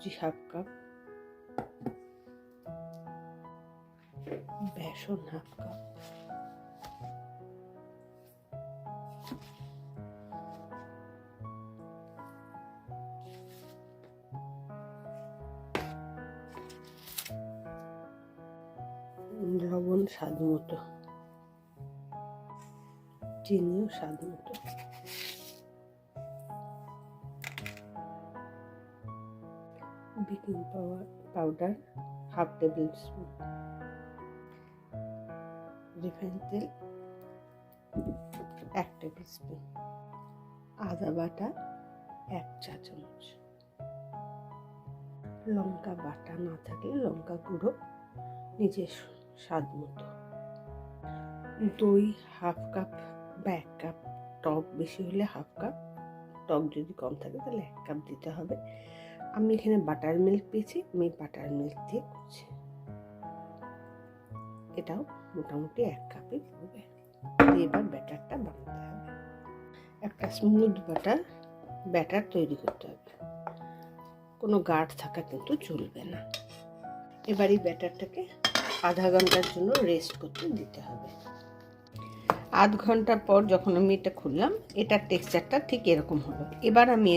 সুজি half cup, বেসন half cup, লবণ স্বাদ মতো, চিনিও স্বাদ মতো, baking powder half table spoon, refine তেল 1 টেবিল স্পুন, আদা বাটা 1 চা চামচ, লঙ্কা বাটা না থাকলে লঙ্কা গুঁড়ো নিজের স্বাদ মতো, দই হাফ কাপ বা 1 কাপ, টক বেশি হলে হাফ কাপ, টক যদি কম থাকে তাহলে 1 কাপ দিতে হবে। আমি এখানে বাটার মিল্ক পেয়েছি, আমি বাটার মিল্ক দিয়ে করছি। এটাও মোটামুটি 1 কাপই পড়বে। এবার ব্যাটারটা বানাতে হবে। একটা স্মুথ ব্যাটার তৈরি করতে হবে, কোনো গাঢ় থাকা কিন্তু চলবে না। এবার এই ব্যাটারটাকে আধা ঘন্টার জন্য রেস্ট করতে দিতে হবে। আধ ঘন্টা পর যখন আমি এটা খুললাম, এটার টেক্সচারটা ঠিক এরকম হলো। এবার আমি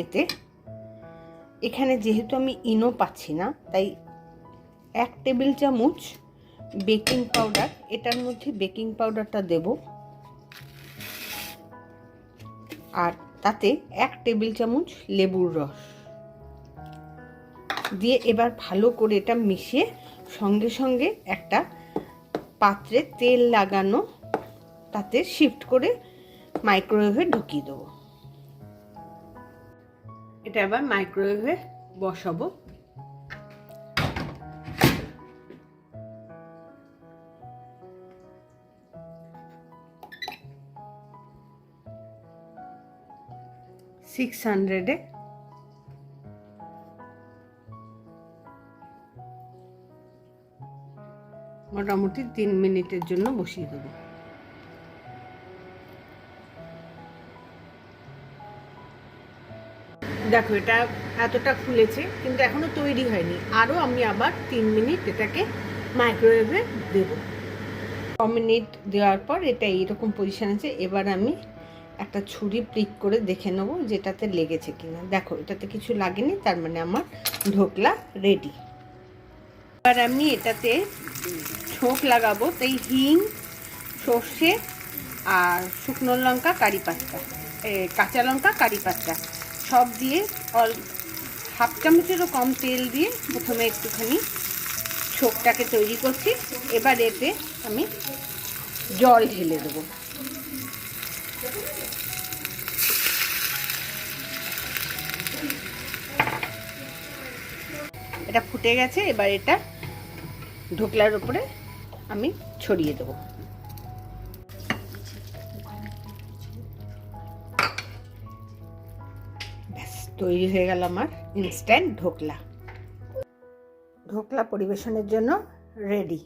এখানে যেহেতু আমি ইনো পাচ্ছি না, তাই 1 টেবিল চামচ বেকিং পাউডার, এটার মধ্যে বেকিং পাউডারটা দেব, আর তাতে 1 টেবিল চামচ লেবুর রস দিয়ে এবার ভালো করে এটা মিশিয়ে সঙ্গে সঙ্গে একটা পাত্রে তেল লাগানো তাতে শিফট করে মাইক্রোওয়েভে ঢুকিয়ে দেবো। এটা আবার মাইক্রোওয়েভে বসাবো। মোটামুটি 3 মিনিটের জন্য বসিয়ে দেবো। দেখো এটা এতটা ফুলেছে, কিন্তু এখনো তৈরি হয়নি। আরও আমি আবার 3 মিনিট এটাকে মাইক্রোওয়েভে দেব। 6 মিনিট দেওয়ার পর এটা এইরকম পজিশন আছে। এবার আমি একটা ছুরি প্রিক করে দেখে নেব যেটাতে লেগেছে কিনা। দেখো এটাতে কিছু লাগেনি, তার মানে আমার ঢোকলা রেডি। এবার আমি এটাতে ছোঁক লাগাবো, তাই হিং, সর্ষে আর শুকনো লঙ্কা, কারি পাতা, কাঁচা লঙ্কা, কারি পাতা সব দিয়ে হাফ চামচেরও কম তেল দিয়ে প্রথমে একটুখানি ছোকটাকে তৈরি করছি। এবার এতে আমি জল ঢেলে দেবো। এটা ফুটে গেছে, এবার এটা ঢোকলার উপরে আমি ছড়িয়ে দেবো। ব্যাস তৈরি হয়ে গেল আমার ইনস্ট্যান্ট ঢোকলা। ঢোকলা পরিবেশনের জন্য রেডি।